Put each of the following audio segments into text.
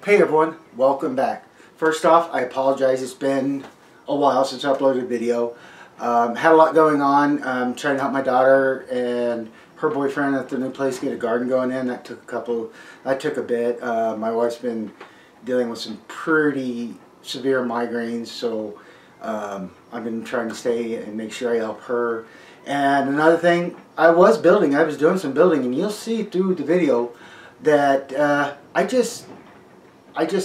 Hey everyone, welcome back. First off, I apologize. It's been a while since I uploaded a video. Had a lot going on. Trying to help my daughter and her boyfriend at the new place get a garden going in. That took a bit. My wife's been dealing with some pretty severe migraines, so I've been trying to stay and make sure I help her. And another thing, I was doing some building, and you'll see through the video that I just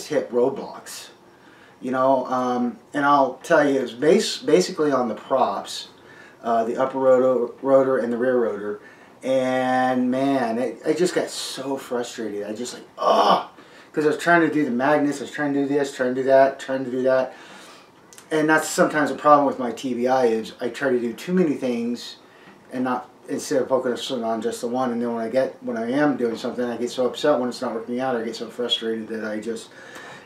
hit roadblocks, you know, and I'll tell you, it's basically on the props, the upper rotor and the rear rotor, and man, I just got so frustrated. I just like, because I was trying to do the magnets, I was trying to do this, trying to do that, and that's sometimes a problem with my T.B.I. is I try to do too many things and not, instead of focusing on just the one. And then when I am doing something, I get so upset when it's not working out. I get so frustrated that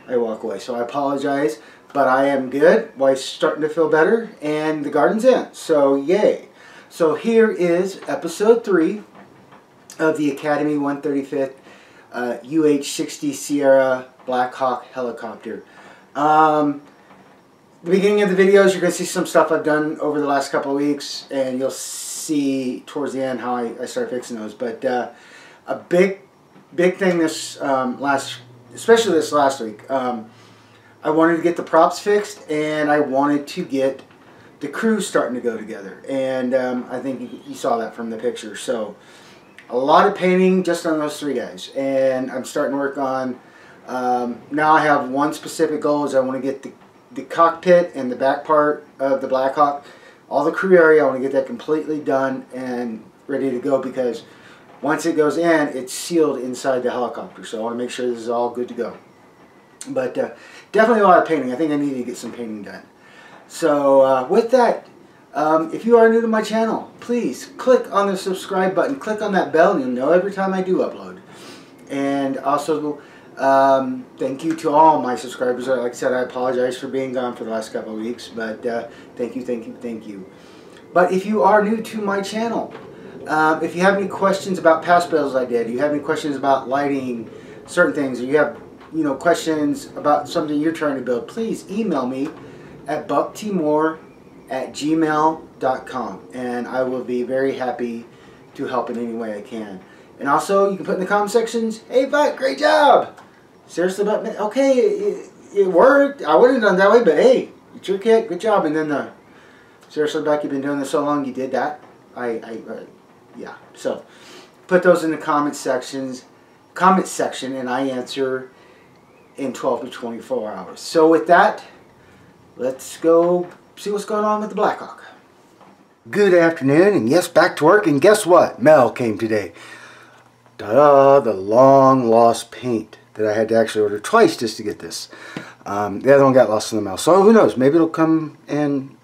I walk away. So I apologize, but I am good. Wife's starting to feel better, and the garden's in. So yay! So here is episode 3 of the Academy 135th UH-60 Sierra Black Hawk helicopter. The beginning of the videos, you're going to see some stuff I've done over the last couple of weeks, and you'll see towards the end how I started fixing those. But a big thing especially this last week, I wanted to get the props fixed, and I wanted to get the crew starting to go together. And I think you saw that from the picture. So a lot of painting just on those 3 guys, and I'm starting to work on. Now I have one specific goal: is I want to get the cockpit and the back part of the Black Hawk, all the crew area, I want to get that completely done and ready to go, because once it goes in, it's sealed inside the helicopter. So I want to make sure this is all good to go. But definitely a lot of painting. I think I need to get some painting done. So with that, if you are new to my channel, please click on the subscribe button, click on that bell, and you'll know every time I do upload. And also, thank you to all my subscribers. Like I said, I apologize for being gone for the last couple of weeks, but thank you. But if you are new to my channel, if you have any questions about past builds I did, you have any questions about lighting, certain things, or you have questions about something you're trying to build, please email me at bucktimore@gmail.com, and I will be very happy to help in any way I can. And also, you can put in the comment sections, "Hey Buck, great job! Seriously, Buck, okay, it worked. I wouldn't have done it that way, but hey, it's your kit, good job." And then seriously, Buck, you've been doing this so long, you did that. Yeah. So put those in the comment section, and I answer in 12 to 24 hours. So with that, let's go see what's going on with the Black Hawk. Good afternoon, and yes, back to work. And guess what? Mel came today. Ta-da! The long lost paint that I had to actually order twice just to get this. The other one got lost in the mail. So who knows? Maybe it'll come and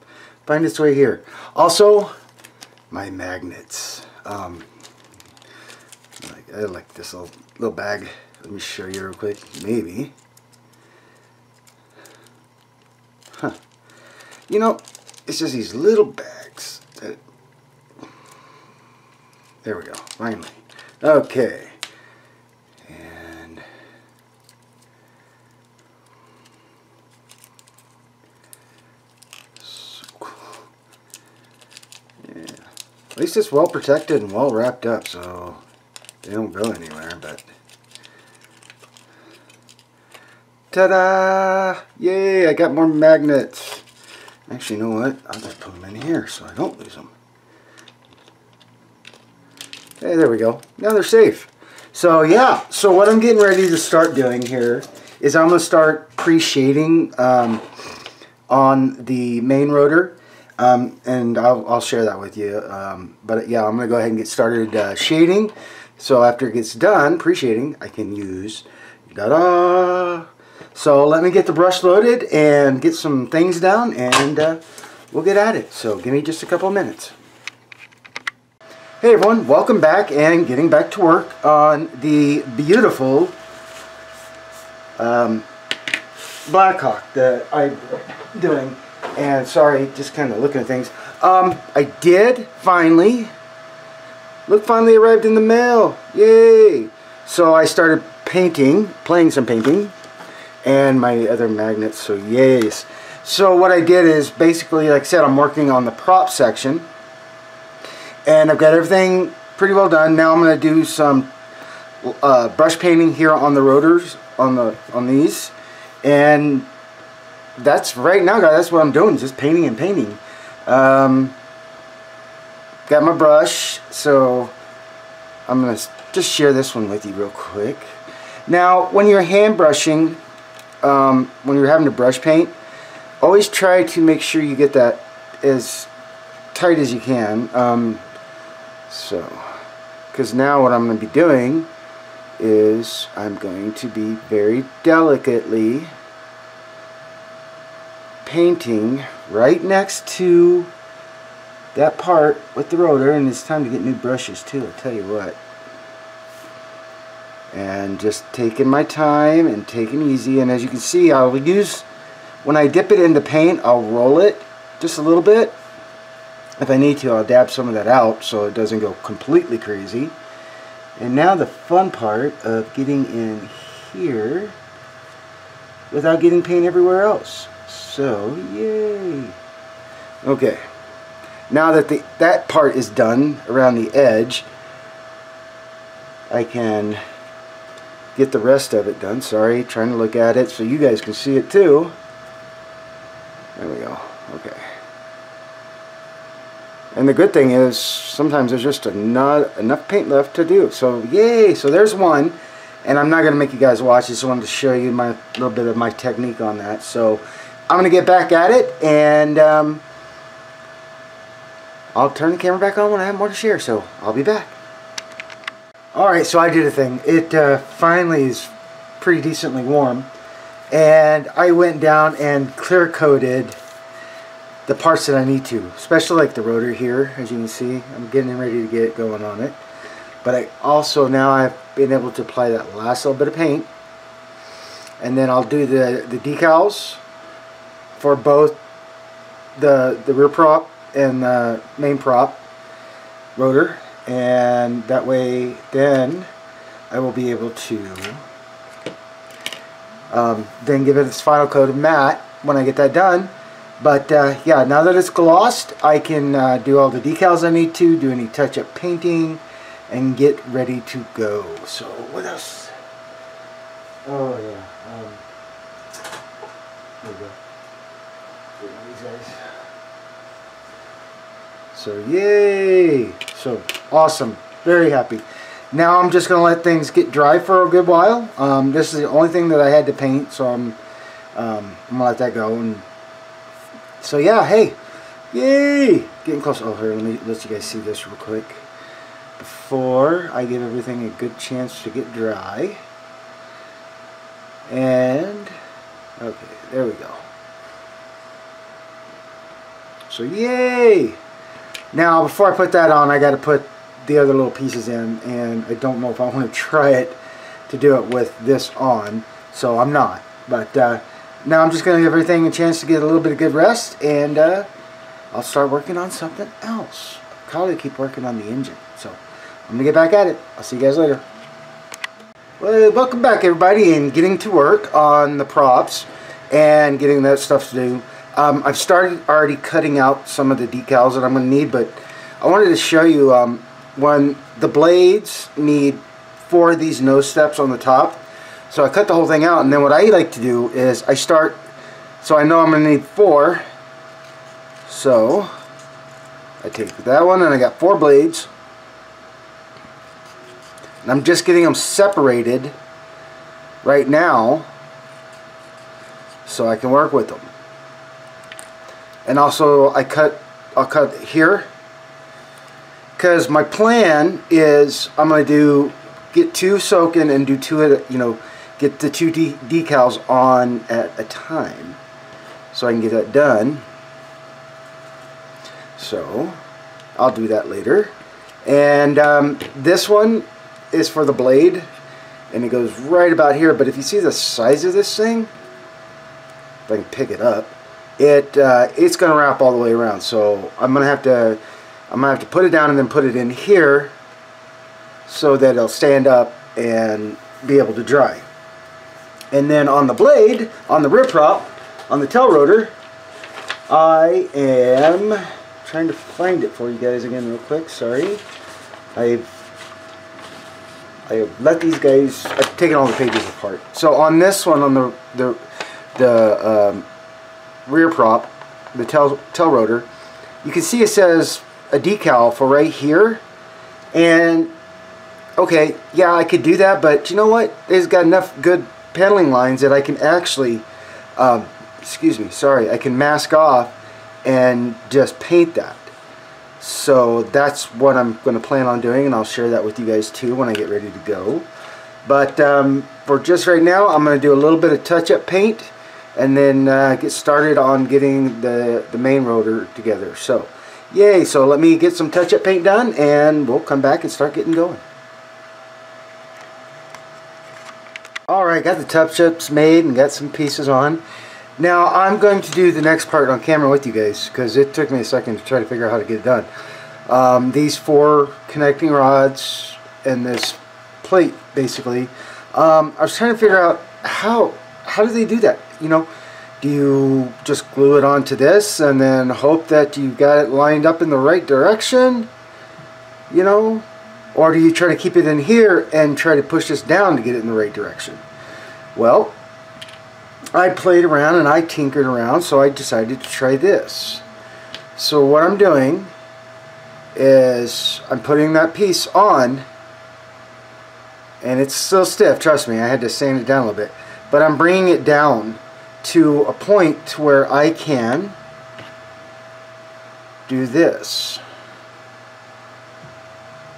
find its way here. Also, my magnets. I like this little bag. Let me show you real quick. Maybe. Huh. You know, it's just these little bags. There we go. Finally. Okay. And so cool. Yeah. At least it's well protected and well wrapped up, so they don't go anywhere. But ta-da! Yay! I got more magnets. Actually, you know what? I'll just put them in here so I don't lose them. Hey, there we go. Now they're safe. So yeah, so what I'm getting ready to start doing here is I'm going to start pre-shading on the main rotor, and I'll share that with you. But yeah, I'm going to go ahead and get started shading. So after it gets done pre-shading, I can use ta-da! So let me get the brush loaded and get some things down, and we'll get at it. So give me just a couple of minutes. Hey everyone, welcome back, and getting back to work on the beautiful Black Hawk that I'm doing. And sorry, just kind of looking at things. I did finally Look, finally arrived in the mail. Yay! So I started painting, playing some painting. and my other magnets, so yes. So what I did is basically, like I said, I'm working on the prop section, and I've got everything pretty well done. Now I'm going to do some brush painting here on the rotors, on these, and that's right now, guys. That's what I'm doing, just painting and painting. Got my brush, so I'm going to just share this one with you real quick. Now, when you're hand brushing, when you're having to brush paint, always try to make sure you get that as tight as you can. Because now what I'm going to be doing is I'm going to be very delicately painting right next to that part with the rotor, and it's time to get new brushes too, I'll tell you what. And just taking my time and taking it easy, and as you can see, I'll use, when I dip it into paint, I'll roll it just a little bit. If I need to, I'll dab some of that out so it doesn't go completely crazy. And now the fun part of getting in here without getting paint everywhere else. So, yay! Okay, now that that part is done around the edge, I can get the rest of it done. Sorry, trying to look at it so you guys can see it too. There we go. Okay. And the good thing is, sometimes there's just not enough paint left to do. So, yay! So there's one. And I'm not going to make you guys watch. I just wanted to show you my little bit of my technique on that. So, I'm going to get back at it. And I'll turn the camera back on when I have more to share. So, I'll be back. Alright, so I did a thing. It finally is pretty decently warm. And I went down and clear coated the parts that I need to, especially like the rotor here. As you can see, I'm getting ready to get it going on it. But I also, now I've been able to apply that last little bit of paint, and then I'll do the decals for both the rear prop and the main prop rotor, and that way then I will be able to then give it its final coat of matte when I get that done. But yeah, now that it's glossed, I can do all the decals I need to, do any touch-up painting, and get ready to go. So what else? Oh yeah, here we go. These guys. So yay! So awesome, very happy. Now I'm just gonna let things get dry for a good while. This is the only thing that I had to paint, so I'm gonna let that go. And so yeah, hey, yay! Getting close. Oh, here, let me let you guys see this real quick before I give everything a good chance to get dry. And okay, there we go. So yay! Now before I put that on, I got to put the other little pieces in, and I don't know if I want to try it to do it with this on, so I'm not. But now I'm just going to give everything a chance to get a little bit of good rest, and I'll start working on something else. I'll probably keep working on the engine. So I'm going to get back at it. I'll see you guys later. Well, welcome back everybody, and getting to work on the props and getting that stuff to do. I've started already cutting out some of the decals that I'm going to need, but I wanted to show you when the blades need 4 of these nose steps on the top. So I cut the whole thing out, and then what I like to do is I start, so I know I'm going to need 4. So I take that one, and I got 4 blades. And I'm just getting them separated right now so I can work with them. And also I'll cut here, because my plan is I'm going to get 2 soaking and do 2 at, get the 2 decals on at a time so I can get that done. So I'll do that later. And this one is for the blade, and it goes right about here. But if you see the size of this thing, if I can pick it up, it's going to wrap all the way around. So I'm gonna have to put it down and then put it in here so that it'll stand up and be able to dry. And then on the blade, on the rear prop, on the tail rotor, I am trying to find it for you guys again real quick. Sorry. I have let these guys, I've taken all the pages apart. So on this one, on the rear prop, the tail rotor, you can see it says a decal for right here. And okay, yeah, I could do that, but you know what? It's got enough good paneling lines that I can actually, excuse me, sorry, I can mask off and just paint that. So that's what I'm going to plan on doing, and I'll share that with you guys too when I get ready to go. But for just right now, I'm going to do a little bit of touch-up paint and then get started on getting the main rotor together. So yay, so let me get some touch-up paint done and we'll come back and start getting going. Alright, got the touch-ups made and got some pieces on. Now I'm going to do the next part on camera with you guys because it took me a second to try to figure out how to get it done. These 4 connecting rods and this plate basically, I was trying to figure out how do they do that? You know, do you just glue it onto this and then hope that you got it lined up in the right direction? You know? Or do you try to keep it in here and try to push this down to get it in the right direction? Well, I played around and I tinkered around, so I decided to try this. So what I'm doing is I'm putting that piece on, and it's still stiff, trust me, I had to sand it down a little bit, but I'm bringing it down to a point where I can do this.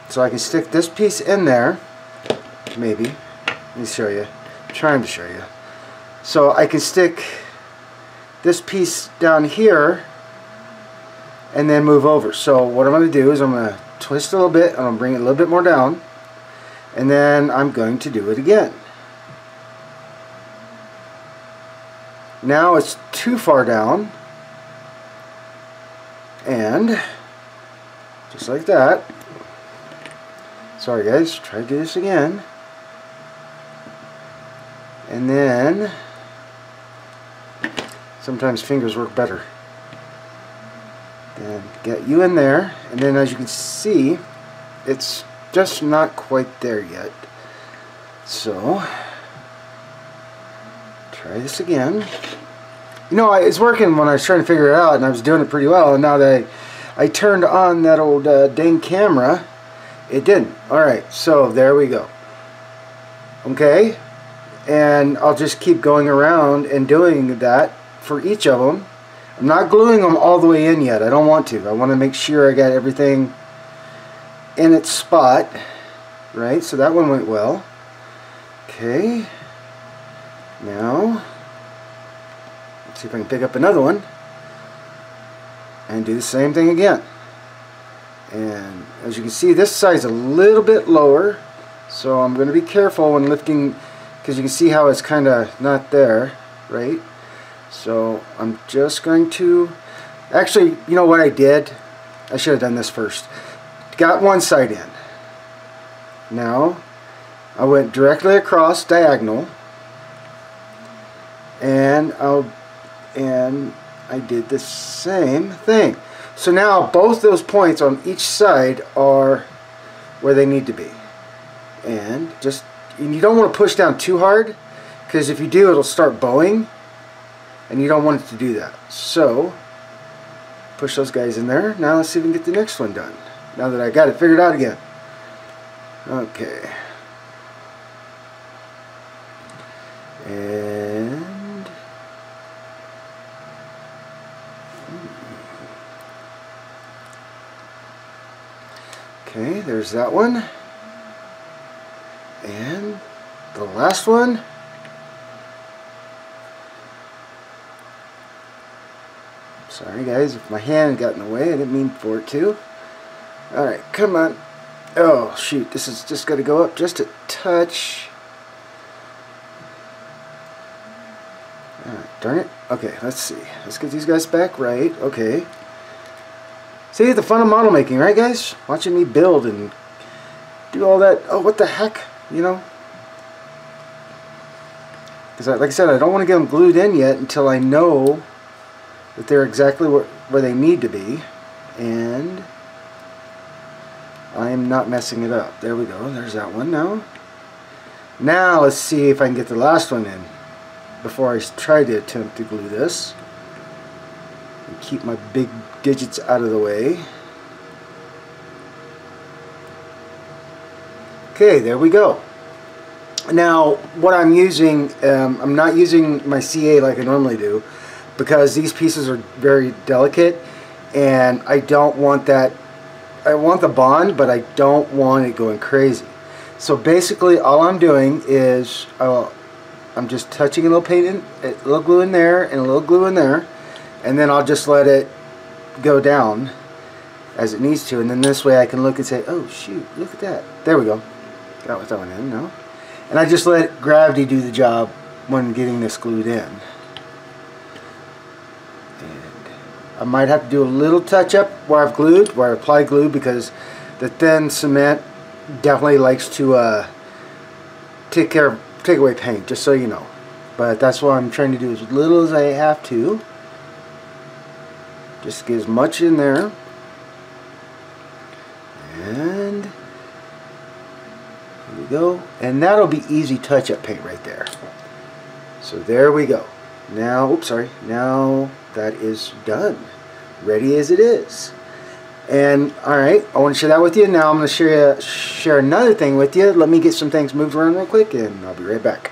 So I can stick this piece in there, maybe. Let me show you. I'm trying to show you. So I can stick this piece down here and then move over. So what I'm going to do is I'm going to twist a little bit and I'm going to bring it a little bit more down, and then I'm going to do it again. Now it's too far down, and just like that. Sorry guys, try to do this again. And then sometimes fingers work better. And get you in there, and then as you can see, it's just not quite there yet. So try this again. You know, it's working when I was trying to figure it out, and I was doing it pretty well, and now that I turned on that old dang camera, it didn't. Alright, so there we go. Okay, and I'll just keep going around and doing that for each of them. I'm not gluing them all the way in yet. I don't want to. I want to make sure I got everything in its spot. Right, so that one went well. Okay, now let's see if I can pick up another one and do the same thing again. And as you can see, this side's a little bit lower, so I'm going to be careful when lifting, because you can see how it's kind of not there, right? So I'm just going to, actually, you know what I did? I should have done this first. Got one side in. Now I went directly across diagonal, and I did the same thing. So now both those points on each side are where they need to be. And you don't want to push down too hard, because if you do, it'll start bowing, and you don't want it to do that. So push those guys in there. Now let's see if we can get the next one done, now that I got it figured out again. Okay. And okay, there's that one. And the last one. Sorry guys, if my hand got in the way, I didn't mean for it to. Alright, come on. Oh shoot, this is just got to go up just a touch. Darn it. Okay, let's see. Let's get these guys back right. Okay. See the fun of model making, right guys? Watching me build and do all that. Oh, what the heck? You know? Because like I said, I don't want to get them glued in yet until I know that they're exactly where they need to be. And I am not messing it up. There we go. There's that one now. Now let's see if I can get the last one in before I try to attempt to glue this. And keep my big digits out of the way. Okay, there we go. Now, what I'm using, I'm not using my CA like I normally do, because these pieces are very delicate, and I don't want that. I want the bond, but I don't want it going crazy. So basically, all I'm doing is I'm just touching a little paint, a little glue in there, and a little glue in there, and then I'll just let it go down as it needs to, and then this way I can look and say, oh shoot, look at that. There we go. Got that one in now. And I just let gravity do the job when getting this glued in. And I might have to do a little touch up where I've glued, where I apply glue, because the thin cement definitely likes to take away paint, just so you know. But that's what I'm trying to do, as little as I have to. Just get as much in there. And here we go. And that'll be easy touch-up paint right there. So there we go. Now, oops, sorry. Now that is done. Ready as it is. And alright, I want to share that with you. Now I'm going to share another thing with you. Let me get some things moved around real quick and I'll be right back.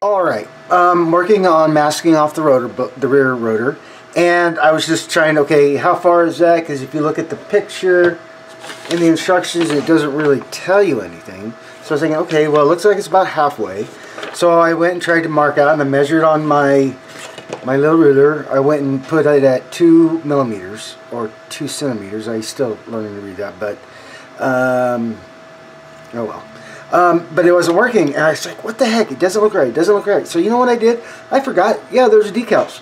Alright, I'm working on masking off the rotor, the rear rotor. And I was just trying, okay, how far is that? Because if you look at the picture in the instructions, it doesn't really tell you anything. So I was thinking, okay, well, it looks like it's about halfway. So I went and tried to mark out, and I measured on my little ruler. I went and put it at 2 millimeters or 2 centimeters. I'm still learning to read that, but oh well. But it wasn't working, and I was like, what the heck? It doesn't look right. It doesn't look right. So you know what I did? I forgot. Yeah, there's decals.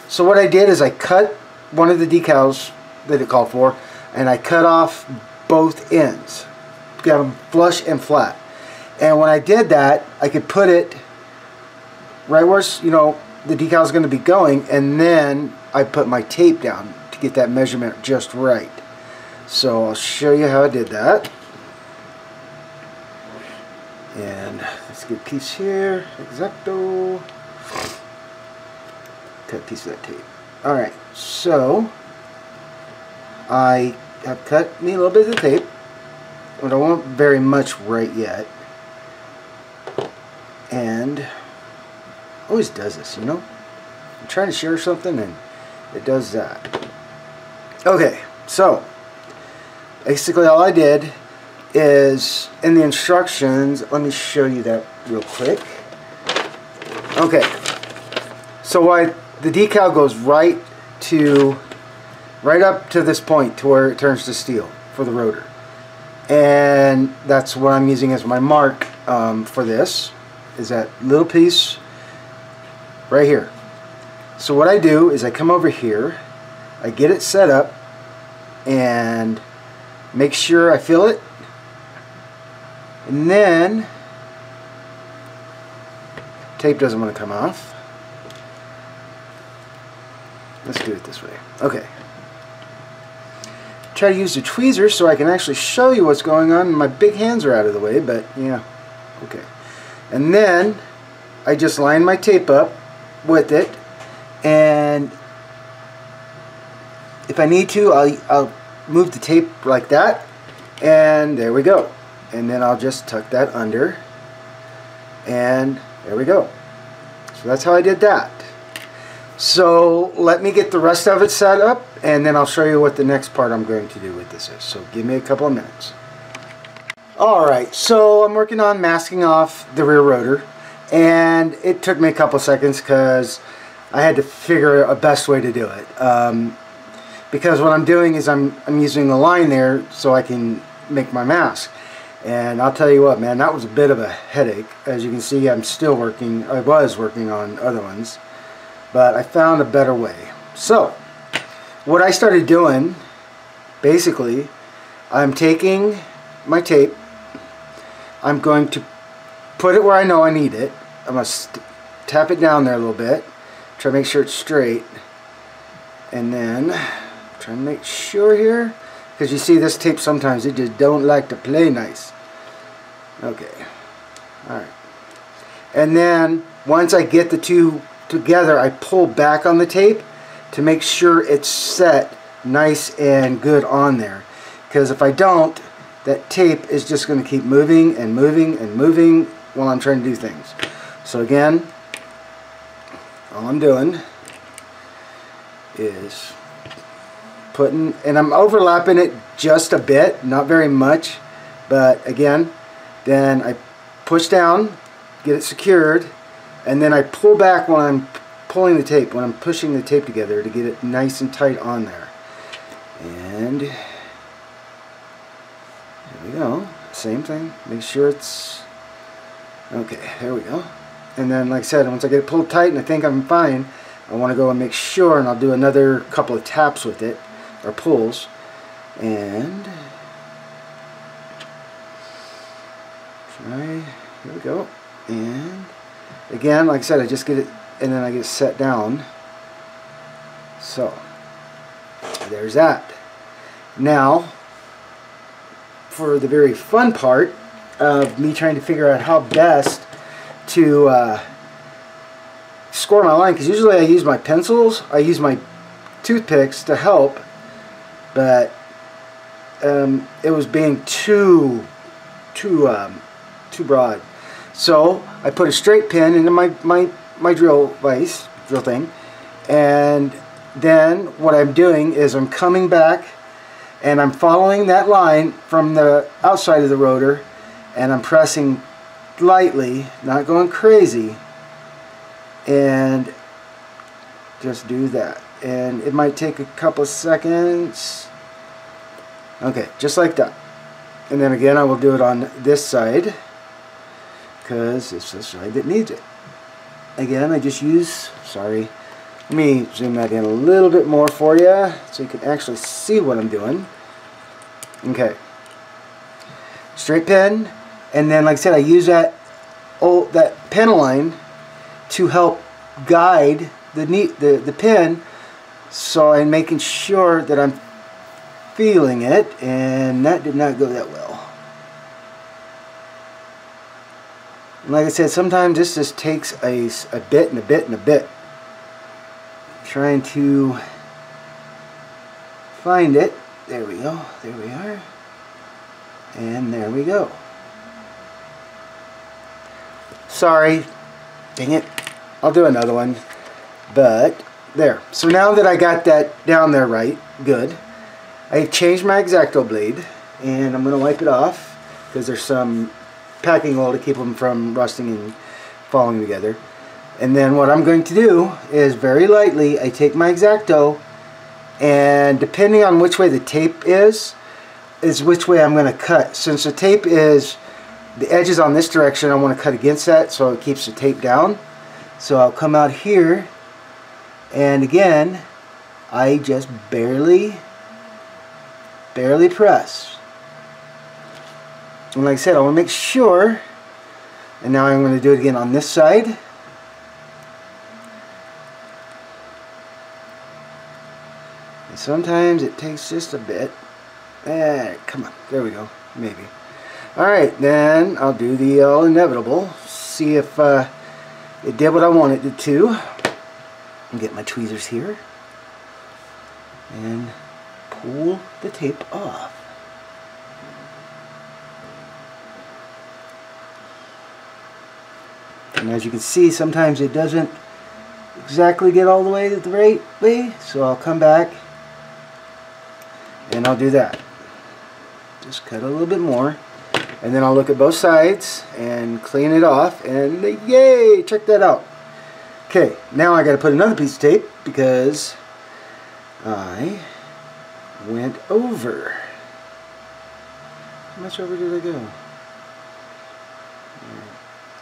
So what I did is I cut one of the decals that it called for, and I cut off both ends, got them flush and flat. And when I did that, I could put it right where, you know, the decal is going to be going, and then I put my tape down to get that measurement just right. So I'll show you how I did that. And let's get a piece here, exacto. Cut a piece of that tape. Alright, so I have cut me a little bit of the tape. I don't want very much right yet. And always does this, you know? I'm trying to share something and it does that. Okay, so basically all I did is in the instructions, let me show you that real quick. Okay, so the decal goes right up to this point to where it turns to steel for the rotor, and that's what I'm using as my mark for this, is that little piece right here. So what I do is I come over here, I get it set up and make sure I feel it, and then tape doesn't want to come off. Let's do it this way. Okay. Try to use the tweezers so I can actually show you what's going on. My big hands are out of the way, but yeah. Okay. And then I just line my tape up with it, and if I need to, I'll move the tape like that, and there we go. And then I'll just tuck that under, and there we go. So that's how I did that. So let me get the rest of it set up, and then I'll show you what the next part I'm going to do with this is. So give me a couple of minutes. Alright, so I'm working on masking off the rear rotor, and it took me a couple seconds because I had to figure a best way to do it. Because what I'm doing is I'm using the line there so I can make my mask. And I'll tell you what, man, that was a bit of a headache. As you can see, I'm still working. I was working on other ones, but I found a better way. So what I started doing, basically, I'm taking my tape, I'm going to put it where I know I need it. I'm going to tap it down there a little bit. Try to make sure it's straight. And then try to make sure here, because you see this tape sometimes it just don't like to play nice. Okay. Alright. And then once I get the two together, I pull back on the tape to make sure it's set nice and good on there. Because if I don't, that tape is just going to keep moving and moving and moving while I'm trying to do things. So again, all I'm doing is putting, and I'm overlapping it just a bit, not very much, but again, then I push down, get it secured, and then I pull back when I'm pulling the tape, when I'm pushing the tape together to get it nice and tight on there. And there we go, same thing, make sure it's okay. There we go. And then like I said, once I get it pulled tight and I think I'm fine, I want to go and make sure, and I'll do another couple of taps with it, or pulls, and try, here we go. And again, like I said, I just get it, and then I get it set down. So there's that. Now for the very fun part of me trying to figure out how best to score my line, because usually I use my pencils, I use my toothpicks to help, but it was being too broad. So I put a straight pin into my drill thing, and then what I'm doing is I'm coming back and I'm following that line from the outside of the rotor, and I'm pressing lightly, not going crazy, and just do that. And it might take a couple of seconds. Okay, just like that. And then again, I will do it on this side, because it's the side that needs it. Again, I just use, sorry, let me zoom that in a little bit more for you so you can actually see what I'm doing. Okay, straight pin, and then like I said, I use that pen line to help guide the pin, so I'm making sure that I'm feeling it, and that did not go that well. And like I said, sometimes this just takes a bit and a bit and a bit. Trying to find it. There we go. There we are. And there we go. Sorry. Dang it. I'll do another one. But there. So now that I got that down there right, good. I changed my X-Acto blade, and I'm going to wipe it off because there's some packing oil to keep them from rusting and falling together. And then what I'm going to do is very lightly, I take my X-Acto, and depending on which way the tape is which way I'm going to cut. Since the tape is, the edge is on this direction, I want to cut against that so it keeps the tape down. So I'll come out here, and again, I just barely press. And like I said, I want to make sure, and now I'm going to do it again on this side. And sometimes it takes just a bit. Come on, there we go, maybe. Alright, then I'll do the inevitable. See if it did what I wanted it to. And get my tweezers here. And pull the tape off. And as you can see, sometimes it doesn't exactly get all the way the right way, so I'll come back and I'll do that. Just cut a little bit more, and then I'll look at both sides and clean it off, and yay, check that out. Okay, now I got to put another piece of tape because I went over. How much over did I go?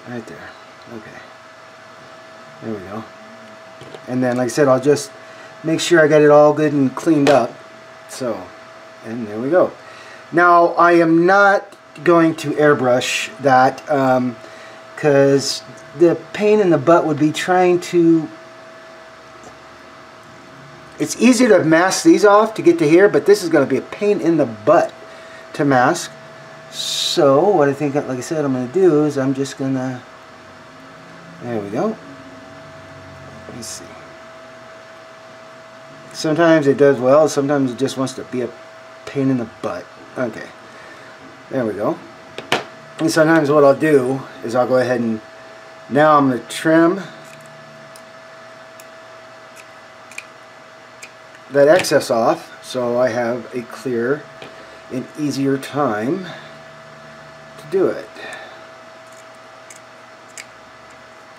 Right there. Okay. There we go. And then, like I said, I'll just make sure I got it all good and cleaned up. So, and there we go. Now, I am not going to airbrush that because the pain in the butt would be trying to... It's easy to mask these off to get to here, but this is going to be a pain in the butt to mask. So what I think, like I said, I'm going to do is I'm just going to... There we go. Let's see. Sometimes it does well, sometimes it just wants to be a pain in the butt. Okay. There we go. And sometimes what I'll do is I'll go ahead and... Now I'm going to trim that excess off so I have a clear and easier time to do it.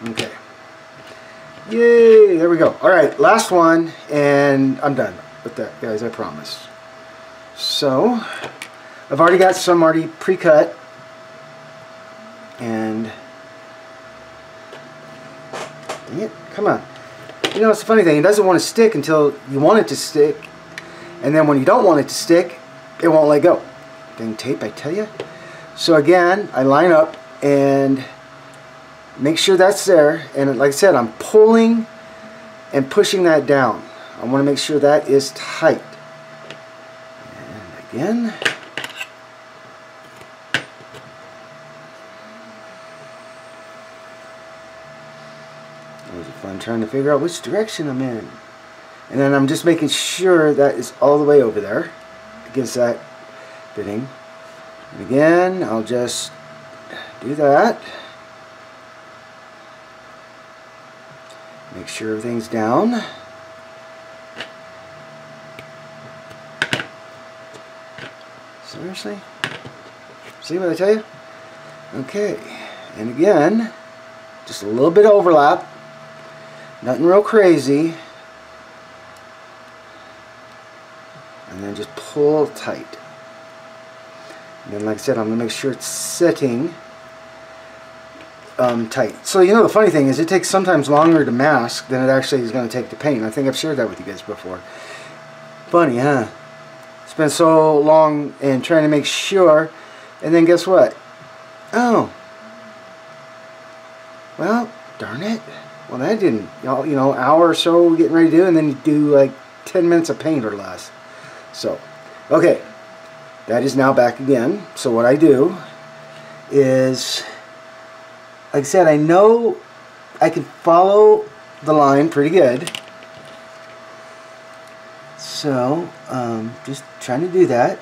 Okay. Yay, there we go. Alright, last one, and I'm done with that, guys, I promise. So, I've already got some already pre-cut, and dang it, come on. You know, it's the funny thing, it doesn't want to stick until you want it to stick, and then when you don't want it to stick, it won't let go. Dang tape, I tell you. So again, I line up and make sure that's there, and like I said, I'm pulling and pushing that down. I want to make sure that is tight. And again, it was fun trying to figure out which direction I'm in. And then I'm just making sure that is all the way over there against that fitting. And again, I'll just do that. Make sure everything's down. Seriously? See what I tell you? Okay. And again, just a little bit of overlap. Nothing real crazy. And then just pull tight. And then, like I said, I'm going to make sure it's sitting tight. So, you know, the funny thing is it takes sometimes longer to mask than it actually is going to take to paint. I think I've shared that with you guys before. Funny, huh? It's been so long and trying to make sure, and then guess what? Oh. Well, darn it. Well, that didn't, you know, hour or so getting ready to do, and then you do like 10 minutes of paint or less. So, okay. That is now back again. So what I do is, like I said, I know I can follow the line pretty good. So, just trying to do that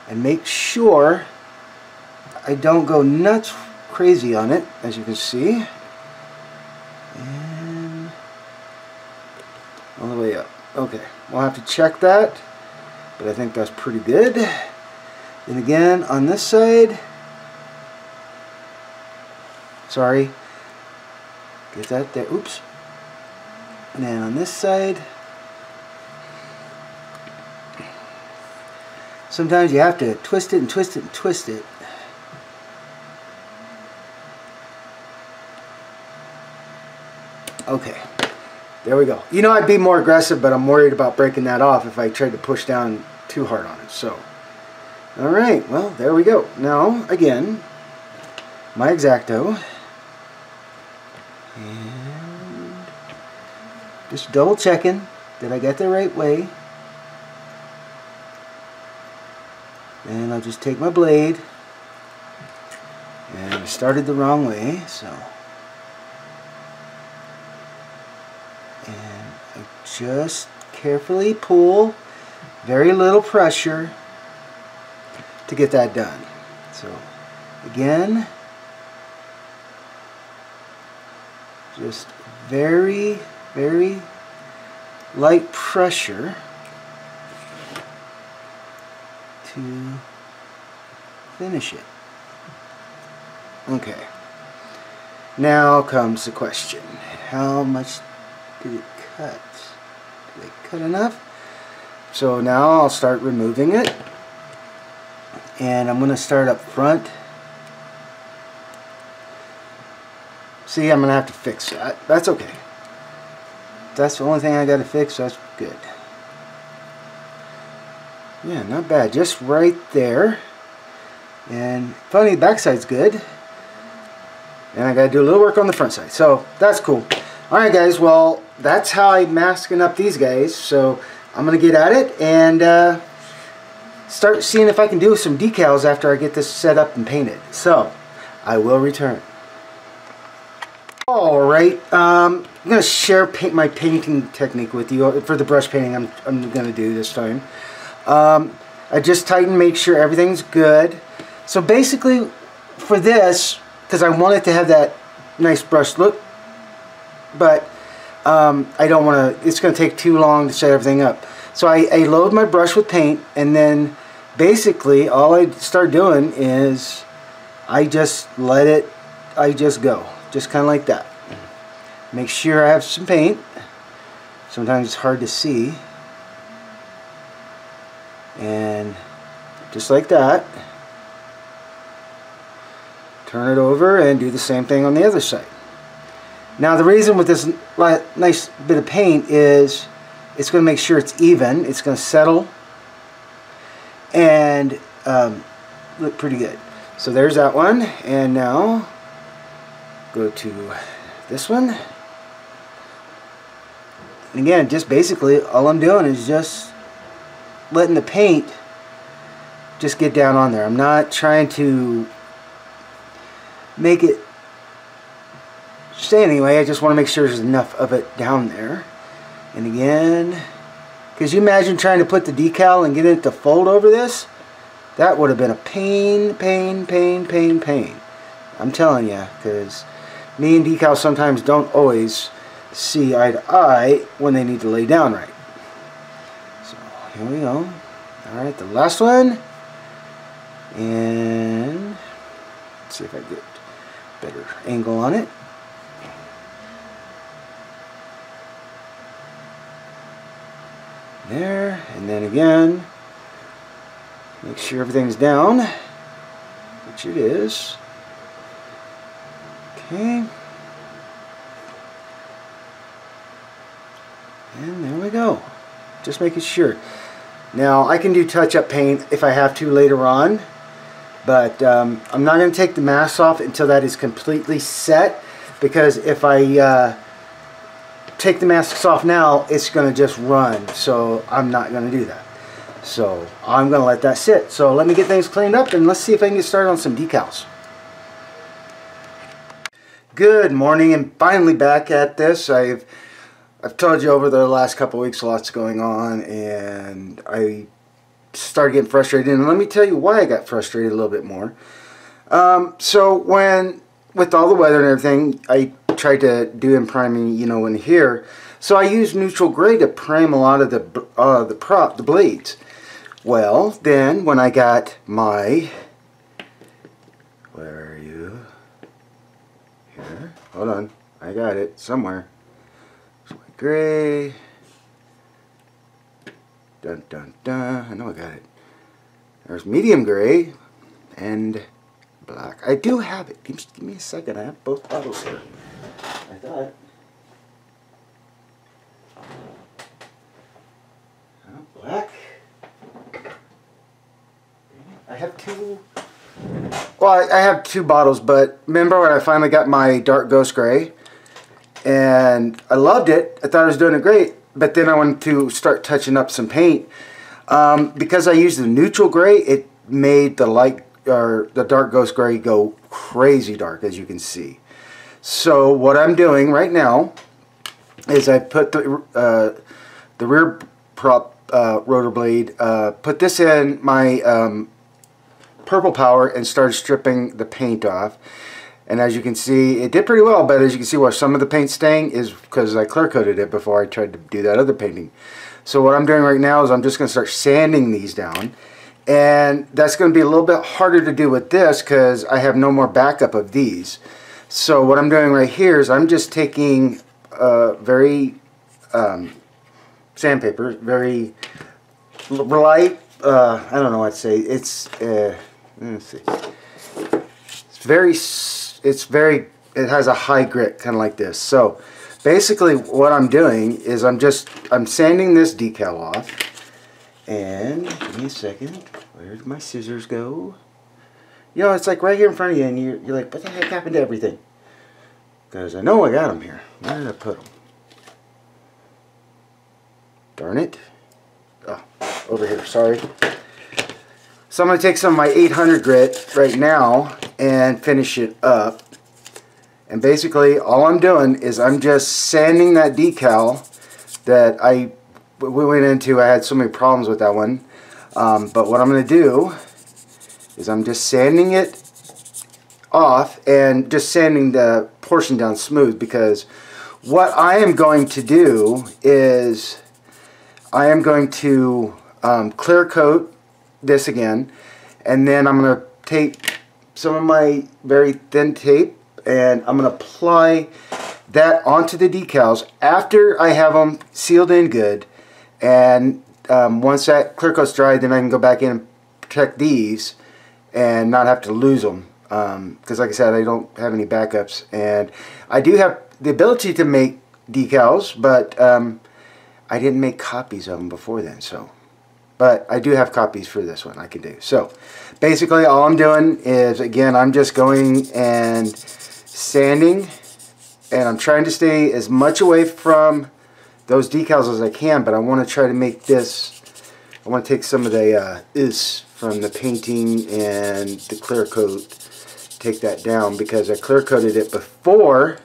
and make sure I don't go nuts crazy on it, as you can see. And all the way up. Okay, we'll have to check that, but I think that's pretty good. And again, on this side, sorry, get that there, oops. And then on this side, sometimes you have to twist it and twist it and twist it. Okay, there we go. You know, I'd be more aggressive, but I'm worried about breaking that off if I tried to push down too hard on it. So, alright, well, there we go. Now, again, my X-Acto. And just double checking that I got the right way. And I'll just take my blade. And I started the wrong way, so. And I just carefully pull, very little pressure to get that done. So, again, just very, very light pressure to finish it. Okay. Now comes the question. How much did it cut? Did it cut enough? So now I'll start removing it. And I'm going to start up front. See, I'm going to have to fix that. That's okay. That's the only thing I got to fix. That's good. Yeah, not bad. Just right there. And funny, the backside's good. And I gotta do a little work on the front side. So that's cool. Alright guys, well that's how I'm masking up these guys. So I'm gonna get at it and start seeing if I can do some decals after I get this set up and painted. So I will return. Alright, I'm going to share my painting technique with you for the brush painting I'm going to do this time. I just tighten, make sure everything's good. So basically for this, because I want it to have that nice brush look, but I don't want to, it's going to take too long to set everything up. So I load my brush with paint, and then basically all I start doing is I just go. Just kind of like that. Make sure I have some paint. Sometimes it's hard to see. And just like that. Turn it over and do the same thing on the other side. Now the reason with this nice bit of paint is it's going to make sure it's even. It's going to settle and look pretty good. So there's that one. And now go to this one. And again, just basically all I'm doing is just letting the paint just get down on there. I'm not trying to make it stay anyway. I just want to make sure there's enough of it down there. And again, because you imagine trying to put the decal and get it to fold over this, that would have been a pain. I'm telling you, because me and decals sometimes don't always see eye to eye when they need to lay down right. So here we go. Alright, the last one. And let's see if I get a better angle on it. There, and then again, make sure everything's down, which it is. Okay. And there we go. Just making sure. Now, I can do touch-up paint if I have to later on, but I'm not going to take the mask off until that is completely set, because if I take the masks off now, it's going to just run, so I'm not going to do that. So I'm going to let that sit. So let me get things cleaned up and let's see if I can get started on some decals. Good morning, and finally back at this. I've told you over the last couple weeks lots going on, and I started getting frustrated, and let me tell you why I got frustrated a little bit more. So with all the weather and everything, I tried to do in priming, you know, in here. So I used neutral gray to prime a lot of the blades. Well, then when I got my, where are you? Here. Hold on. I got it somewhere. It's my gray. Dun dun dun. I know I got it. There's medium gray and black. I do have it. Give me a second. I have both bottles here. I thought. Black. I have two. Well, I have two bottles, but remember when I finally got my dark ghost gray, and I loved it. I thought I was doing it great, but then I wanted to start touching up some paint. Because I used the neutral gray, it made the dark ghost gray go crazy dark, as you can see. So what I'm doing right now is I put the rear prop rotor blade, put this in my purple power and started stripping the paint off. And as you can see, it did pretty well, but as you can see where some of the paint's staying is because I clear coated it before I tried to do that other painting. So what I'm doing right now is I'm just going to start sanding these down. And that's going to be a little bit harder to do with this because I have no more backup of these. So what I'm doing right here is I'm just taking very sandpaper, very light, I don't know what to say. It's, let's see. It has a high grit, kind of like this. So basically what I'm doing is I'm sanding this decal off. And give me a second. Where did my scissors go? You know, it's like right here in front of you, and you're like, what the heck happened to everything? because I know I got them here. Where did I put them? Darn it. Oh, over here, sorry. So I'm going to take some of my 800 grit right now and finish it up. And basically all I'm doing is I'm just sanding that decal that we went into. I had so many problems with that one. But what I'm going to do is I'm just sanding it off and just sanding the portion down smooth, because what I am going to do is I am going to clear coat this again, and then I'm going to take some of my very thin tape and I'm going to apply that onto the decals after I have them sealed in good. And once that clear coat's dry, then I can go back in and protect these and not have to lose them, because like I said, I don't have any backups. And I do have the ability to make decals, but I didn't make copies of them before then, so. But I do have copies for this one I can do. So basically all I'm doing is, again, I'm just going and sanding, and I'm trying to stay as much away from those decals as I can, but I want to try to make this, I want to take some of the is from the painting and the clear coat, take that down, because I clear coated it before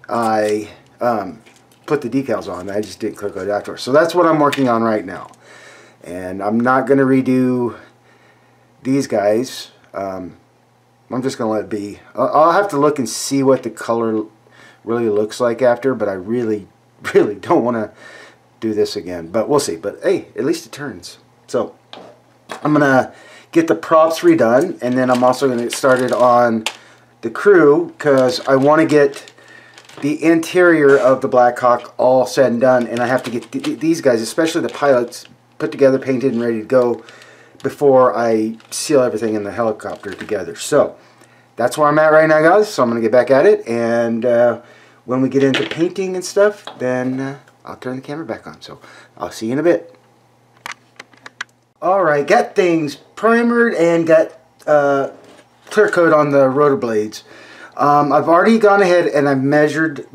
I put the decals on. I just didn't clear coat it afterwards. So that's what I'm working on right now. And I'm not going to redo these guys. I'm just going to let it be. I'll have to look and see what the color really looks like after, but I really don't want to do this again. But we'll see. But hey, at least it turns. So I'm going to get the props redone, and then I'm also going to get started on the crew, because I want to get the interior of the Black Hawk all said and done, and I have to get these guys, especially the pilots, put together, painted, and ready to go before I seal everything in the helicopter together. So that's where I'm at right now, guys. So I'm going to get back at it, and when we get into painting and stuff, then I'll turn the camera back on. So I'll see you in a bit. Alright, got things primered and got clear coat on the rotor blades. I've already gone ahead and I've measured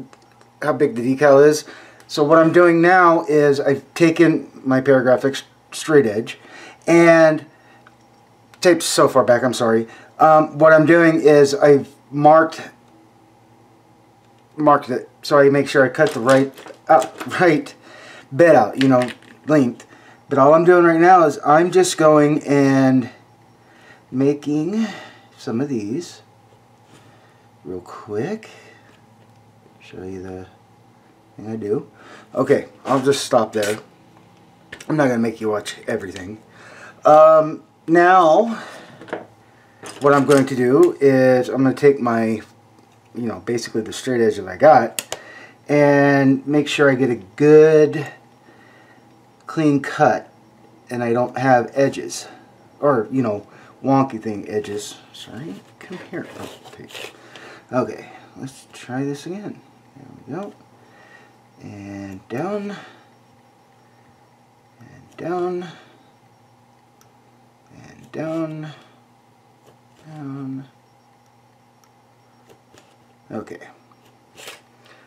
how big the decal is. So what I'm doing now is I've taken my paragraphic straight edge and taped so far back, I'm sorry. What I'm doing is I've marked it, so I make sure I cut the right bed out, you know, length. But all I'm doing right now is I'm just going and making some of these real quick. Show you the thing I do. Okay, I'll just stop there. I'm not going to make you watch everything. Now, what I'm going to do is I'm going to take my, you know, basically the straight edge that I got, and make sure I get a good clean cut and I don't have edges, or, you know, wonky thing edges. Sorry, come here. Okay, let's try this again. There we go. And down, and down, and down, down. Okay.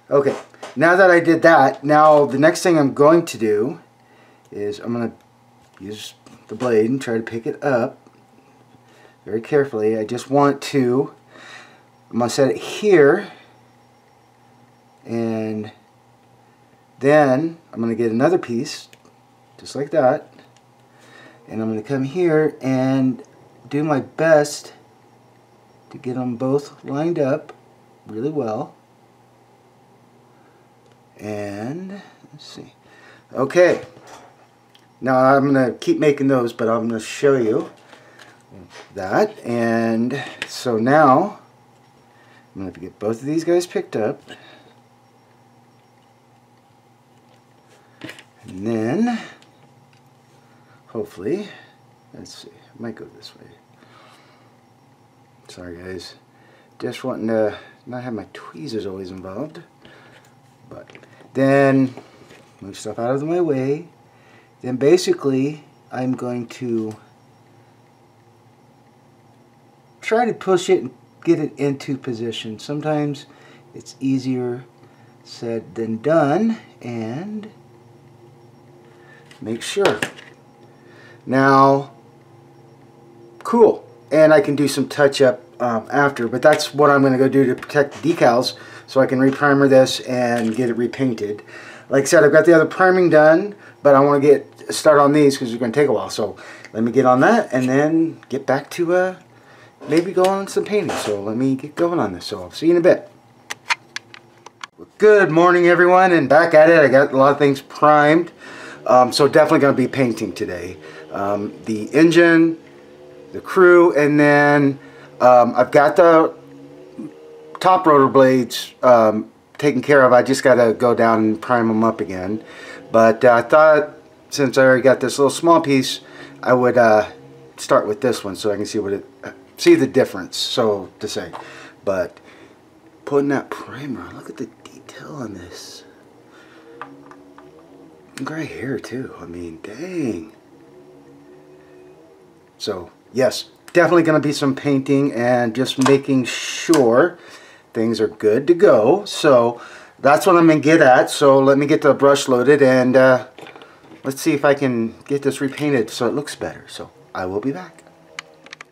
Okay, now that I did that, now the next thing I'm going to do is I'm going to use the blade and try to pick it up very carefully. I just want to, I'm going to set it here, and then I'm going to get another piece just like that, and I'm going to come here and do my best to get them both lined up really well. And let's see. Okay, now I'm going to keep making those, but I'm going to show you that. And so now I'm going to get both of these guys picked up, and then hopefully, let's see, I might go this way. Sorry guys, just wanting to not have my tweezers always involved. But then move stuff out of my way. Then basically I'm going to try to push it and get it into position. Sometimes it's easier said than done. And make sure. Now, cool. And I can do some touch-up after, but that's what I'm going to go do to protect the decals, so I can reprimer this and get it repainted. Like I said, I've got the other priming done, but I want to start on these because it's going to take a while. So let me get on that and then get back to maybe go on some painting. So let me get going on this. So I'll see you in a bit. Good morning, everyone, and back at it. I got a lot of things primed. So definitely going to be painting today. The engine, the crew, and then I've got the top rotor blades taken care of. I just got to go down and prime them up again. But I thought, since I already got this little small piece, I would start with this one so I can see the difference, so to say. But putting that primer on, look at the detail on this. Gray hair too. I mean, dang. So yes, definitely going to be some painting and just making sure things are good to go. So that's what I'm going to get at. So let me get the brush loaded and let's see if I can get this repainted so it looks better. So I will be back.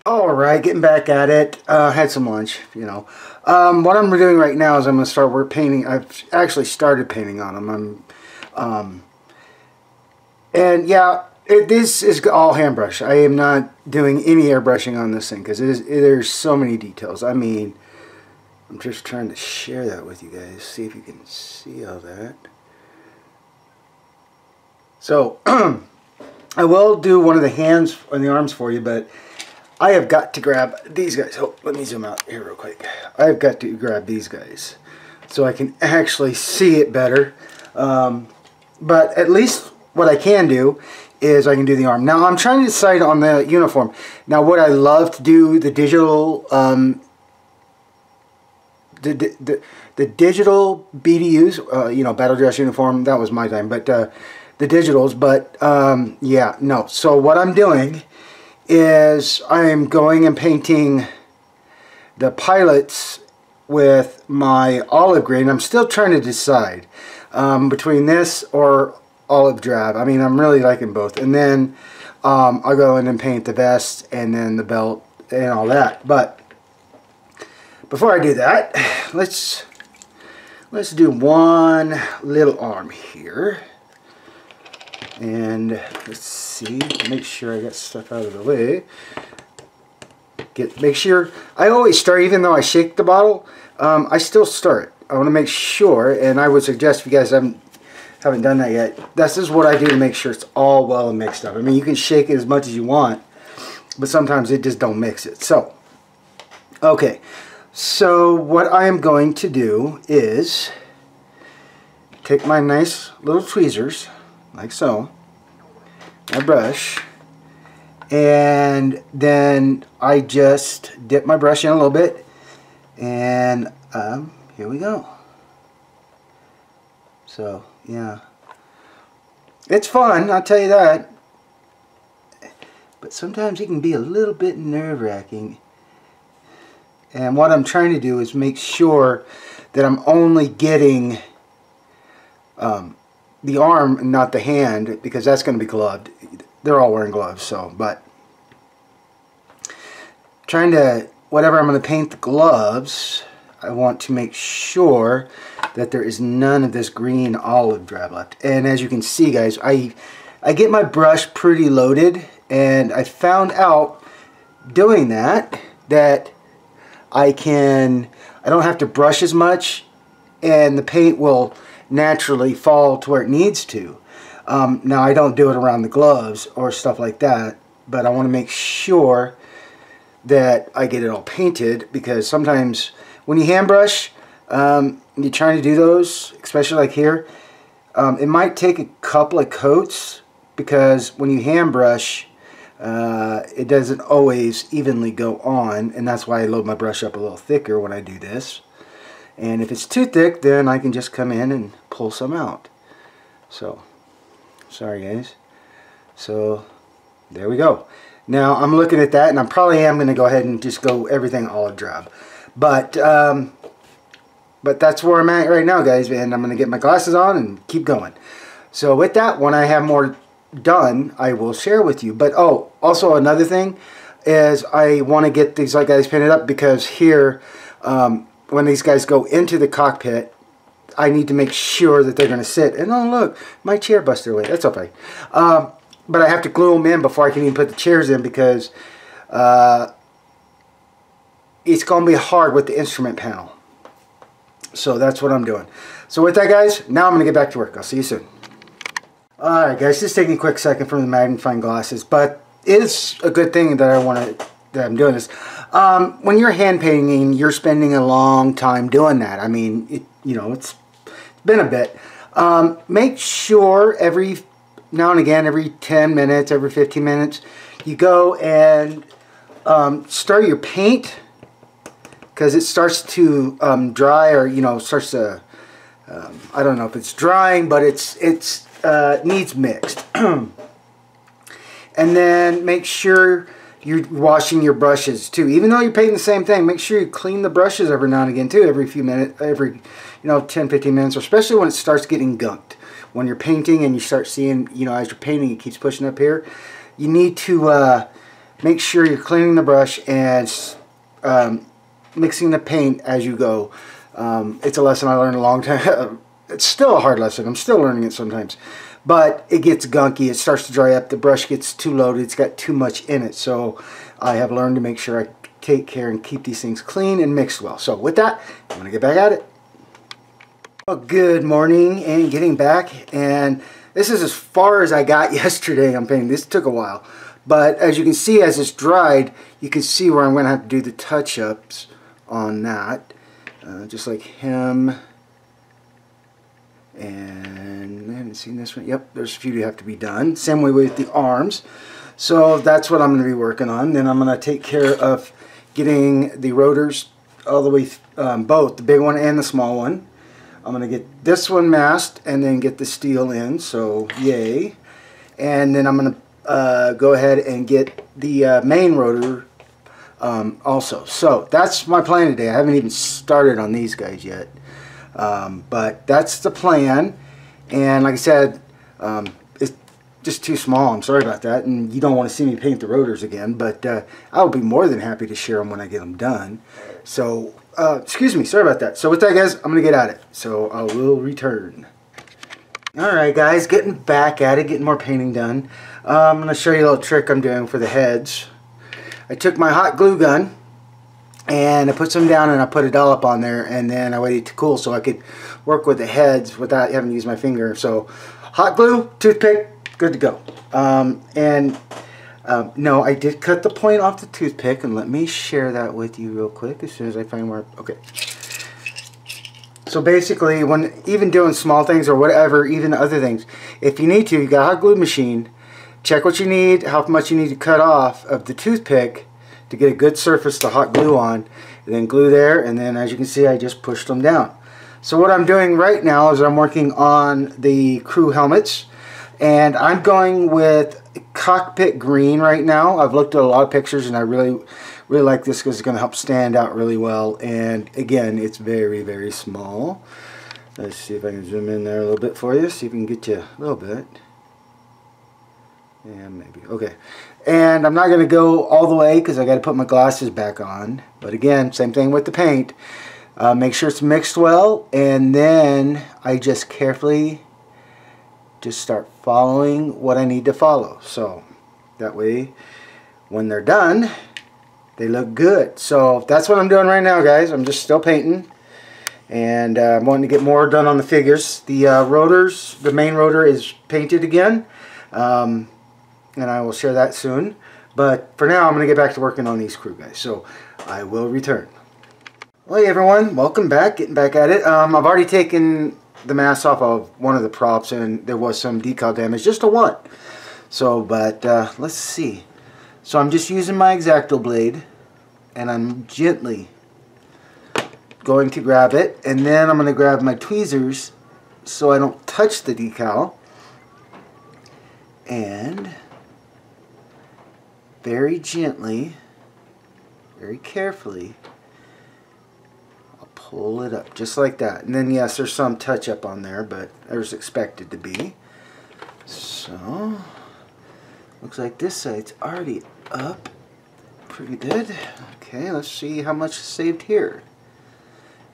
Alright, getting back at it. Had some lunch, you know. What I'm doing right now is I'm going to start painting. I've actually started painting on them. And yeah, this is all hand brush. I am not doing any airbrushing on this thing because there's so many details. I mean, I'm just trying to share that with you guys. See if you can see all that. So, I will do one of the hands and the arms for you, but I have got to grab these guys. Oh, let me zoom out here real quick. I have got to grab these guys so I can actually see it better. But at least what I can do is I can do the arm. Now I'm trying to decide on the uniform. Now what I love to do, the digital the digital BDUs, you know, battle dress uniform, that was my time, but the digitals, but yeah, no. So what I'm doing is I'm going and painting the pilots with my olive green. I'm still trying to decide between this or olive drab. I mean, I'm really liking both. And then I'll go in and paint the vest and then the belt and all that. But before I do that, let's do one little arm here. And let's see, make sure I got stuff out of the way. Make sure, I always start, even though I shake the bottle, I still start. I want to make sure, and I would suggest if you guys haven't done that yet, this is what I do to make sure it's all well mixed up. I mean, you can shake it as much as you want, but sometimes it just don't mix it. So, okay, so what I am going to do is take my nice little tweezers, like so, my brush, and then I just dip my brush in a little bit, and here we go. So yeah, it's fun, I'll tell you that, but sometimes it can be a little bit nerve-wracking. And what I'm trying to do is make sure that I'm only getting the arm and not the hand, because that's going to be gloved. They're all wearing gloves, so, but trying to, whatever I'm going to paint the gloves, I want to make sure that there is none of this green olive drab left. And as you can see, guys, I get my brush pretty loaded, and I found out doing that I don't have to brush as much, and the paint will naturally fall to where it needs to. Now I don't do it around the gloves or stuff like that, but I want to make sure that I get it all painted, because sometimes when you hand brush, you're trying to do those, especially like here, it might take a couple of coats, because when you hand brush, it doesn't always evenly go on, and that's why I load my brush up a little thicker when I do this. And if it's too thick, then I can just come in and pull some out. So, sorry guys. So, there we go. Now, I'm looking at that, and I probably am going to go ahead and just go everything olive drab. But, But that's where I'm at right now, guys, and I'm going to get my glasses on and keep going. So with that, when I have more done, I will share with you. But oh, also another thing is I want to get these guys painted up, because here, when these guys go into the cockpit, I need to make sure that they're going to sit. And oh look, my chair busted away. That's okay. But I have to glue them in before I can even put the chairs in, because it's going to be hard with the instrument panel. So that's what I'm doing. So with that, guys, now I'm going to get back to work. I'll see you soon. Alright guys, just taking a quick second from the magnifying glasses, but it's a good thing that I'm doing this. When you're hand painting, you're spending a long time doing that. I mean, it's been a bit. Make sure every now and again, every 10 minutes, every 15 minutes, you go and stir your paint, because it starts to dry, or starts to I don't know if it's drying, but it's needs mixed. And then make sure you're washing your brushes too. Even though you're painting the same thing, make sure you clean the brushes every now and again too, every few minutes, every 10-15 minutes, especially when it starts getting gunked. When you're painting and you start seeing, as you're painting, it keeps pushing up here. You need to make sure you're cleaning the brush and mixing the paint as you go. It's a lesson I learned a long time. It's still a hard lesson. I'm still learning it sometimes. But it gets gunky. It starts to dry up. The brush gets too loaded. It's got too much in it. So I have learned to make sure I take care and keep these things clean and mixed well. So with that, I'm going to get back at it. Well, good morning and getting back. And this is as far as I got yesterday on painting. This took a while. But as you can see, as it's dried, you can see where I'm going to have to do the touch-ups on that. Just like him. And I haven't seen this one. Yep, there's a few that have to be done. Same way with the arms. So that's what I'm going to be working on. Then I'm going to take care of getting the rotors all the way, both the big one and the small one. I'm going to get this one masked and then get the steel in. So yay. And then I'm going to go ahead and get the main rotor also. So that's my plan today. I haven't even started on these guys yet. But that's the plan, and like I said, it's just too small. I'm sorry about that, and you don't want to see me paint the rotors again, but I'll be more than happy to share them when I get them done. So excuse me, sorry about that. So with that, guys, I'm gonna get at it, so I will return. Alright guys, getting back at it, getting more painting done. I'm gonna show you a little trick I'm doing for the heads. I took my hot glue gun and I put some down and I put a dollop on there, and then I waited to cool so I could work with the heads without having to use my finger. So hot glue, toothpick, good to go. No, I did cut the point off the toothpick, and let me share that with you real quick as soon as I find where. Okay. So basically, when even doing small things or whatever, even other things, if you need to, you got a hot glue machine, check what you need, how much you need to cut off of the toothpick to get a good surface to hot glue on, and then glue there, and then as you can see, I just pushed them down. So what I'm doing right now is I'm working on the crew helmets, and I'm going with cockpit green right now. I've looked at a lot of pictures, and I really like this because it's going to help stand out really well. And again, it's very, very small. Let's see if I can zoom in there a little bit for you, see if we can get you a little bit. Yeah, maybe. Okay. And I'm not going to go all the way because I got to put my glasses back on. But again, same thing with the paint. Make sure it's mixed well, and then I just carefully just start following what I need to follow. So that way, when they're done, they look good. So that's what I'm doing right now, guys. I'm just still painting, and I'm wanting to get more done on the figures. The rotors, the main rotor is painted again. And I will share that soon. But for now, I'm going to get back to working on these crew guys. So I will return. Well, hey everyone, welcome back. Getting back at it. I've already taken the mask off of one of the props, and there was some decal damage, just a one. So, but let's see. So I'm just using my X-Acto blade, and I'm gently going to grab it, and then I'm going to grab my tweezers so I don't touch the decal, and very gently, very carefully, I'll pull it up just like that. And then yes, there's some touch up on there, but there's expected to be. So looks like this side's already up pretty good. Okay, let's see how much is saved here.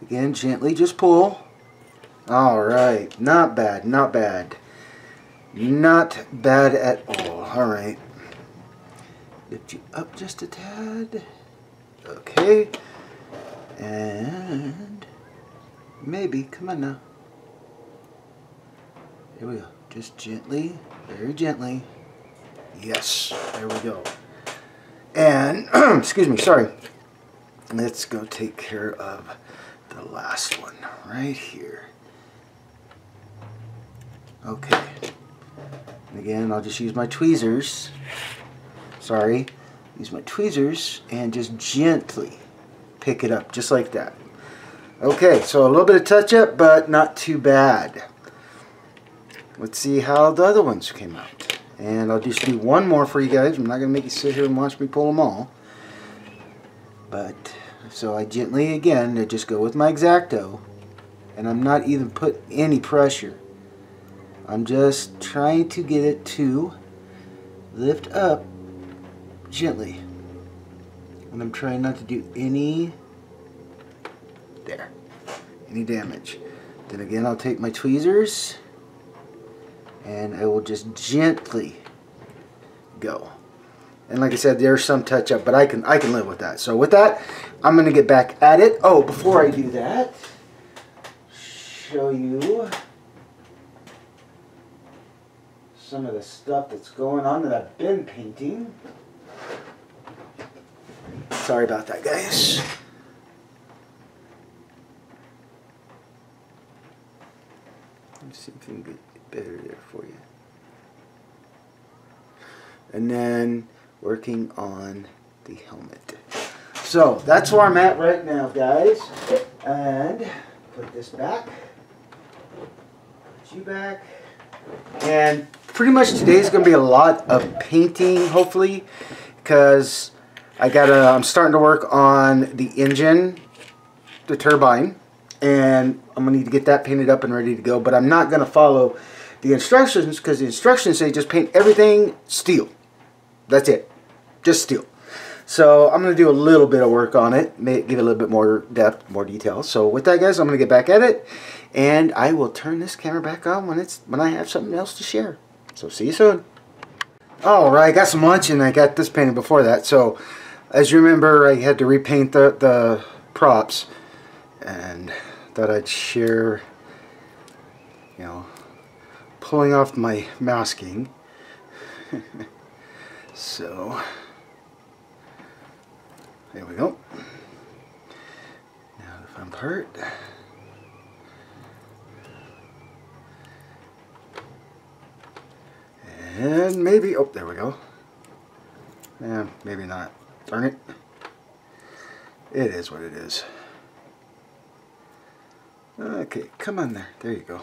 Again, gently just pull. Alright, not bad, not bad. Not bad at all. Alright. Lift you up just a tad. Okay. And maybe, come on now. There we go. Just gently, very gently. Yes, there we go. And, excuse me, sorry. Let's go take care of the last one right here. Okay. And again, I'll just use my tweezers. Sorry. Use my tweezers and just gently pick it up, just like that. Okay, so a little bit of touch up, but not too bad. Let's see how the other ones came out. And I'll just do one more for you guys. I'm not going to make you sit here and watch me pull them all. But, so I gently, again, I just go with my X-Acto. And I'm not even put any pressure. I'm just trying to get it to lift up gently. And I'm trying not to do any damage. Then again, I'll take my tweezers and I will just gently go. And like I said, there's some touch up, but I can live with that. So with that, I'm going to get back at it. Oh, before I do that, show you some of the stuff that's going on that I've been painting. Sorry about that, guys. Let's see if we can get better there for you. And then working on the helmet. So that's where I'm at right now, guys. And put this back. Put you back. And pretty much today's going to be a lot of painting, hopefully, because I'm starting to work on the engine, the turbine, and I'm going to need to get that painted up and ready to go. But I'm not going to follow the instructions because the instructions say just paint everything steel. That's it. Just steel. So I'm going to do a little bit of work on it, give it a little bit more depth, more detail. So with that, guys, I'm going to get back at it, and I will turn this camera back on when I have something else to share. So see you soon. Alright, I got some lunch and I got this painted before that. So as you remember, I had to repaint the props, and thought I'd share, you know, pulling off my masking. So there we go. Now the fun part. And maybe, oh, there we go. Yeah, maybe not. Darn it. It is what it is. Okay, come on there. There you go.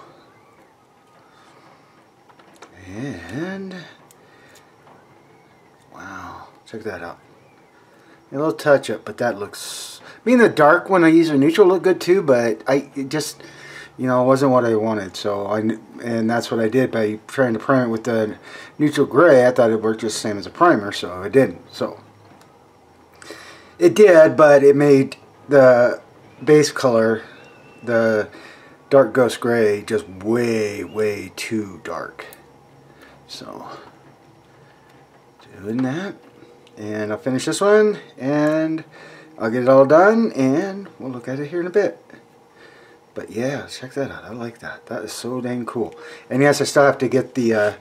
And wow, check that out. A little touch up, but that looks. I mean, the dark when I use a neutral looked good too, but it just, you know, wasn't what I wanted. So and that's what I did by trying to prime it with the neutral gray. I thought it worked just the same as a primer, so it didn't. So it did, but it made the base color, the dark ghost gray, just way too dark. So doing that, and I'll finish this one and I'll get it all done and we'll look at it here in a bit. But yeah, check that out. I like that. That is so dang cool. And yes, I still have to get the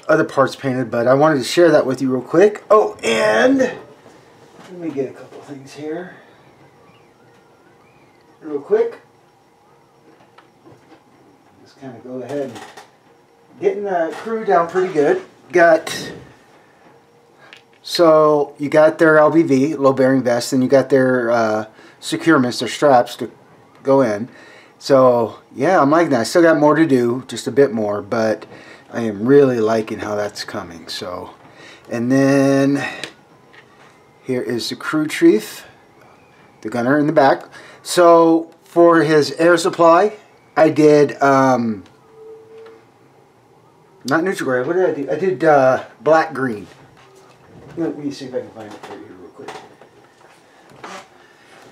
other parts painted, but I wanted to share that with you real quick. Oh, and let me get a couple things here real quick. Just kind of go ahead and getting the crew down pretty good. So you got their LBV, low bearing vest, and you got their securements, their straps to go in. So yeah, I'm liking that. I still got more to do, just a bit more, but I am really liking how that's coming. So, and then here is the crew chief, the gunner in the back. So for his air supply, I did, not neutral gray, what did I do? I did black green. Let me see if I can find it for you real quick.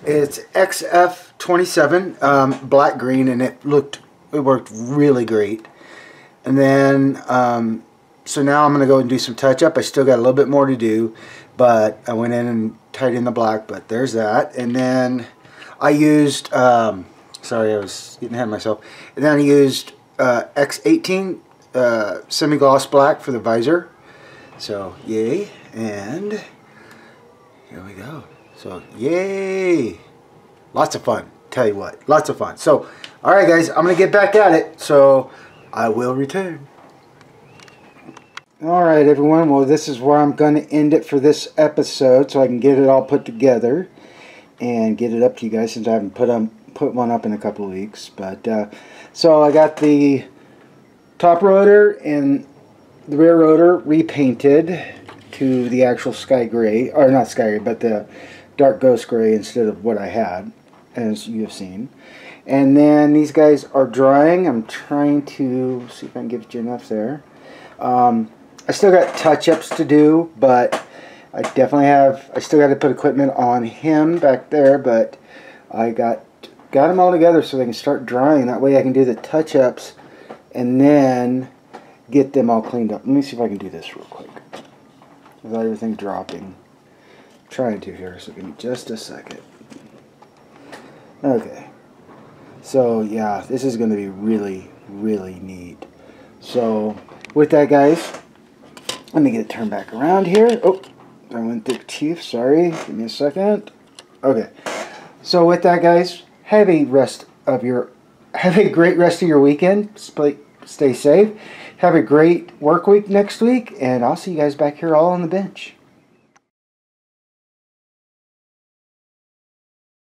It's XF27 black green, and it worked really great. And then so now I'm going to go and do some touch up. I still got a little bit more to do, but I went in and tied in the black, but there's that. And then I used sorry, I was getting ahead of myself. And then I used X18 semi-gloss black for the visor. So yay, and here we go. So yay, lots of fun, tell you what, lots of fun. So alright guys, I'm gonna get back at it, so I will return. Alright everyone, well this is where I'm gonna end it for this episode, so I can get it all put together and get it up to you guys, since I haven't put one up in a couple of weeks. But so I got the top rotor and the rear rotor repainted to the actual sky gray, or not sky gray, but the dark ghost gray instead of what I had, as you have seen. And then these guys are drying. I'm trying to see if I can give you enough there. I still got touch-ups to do, but I still got to put equipment on him back there, but I got them all together so they can start drying. That way I can do the touch-ups and then get them all cleaned up. Let me see if I can do this real quick without everything dropping. I'm trying to here, so give me just a second. Okay. So yeah, this is going to be really, really neat. So with that guys, let me get it turned back around here. Oh, I went through Chief, sorry. Give me a second. Okay. So with that guys, have a great rest of your weekend. Stay safe. Have a great work week next week, and I'll see you guys back here all on the bench.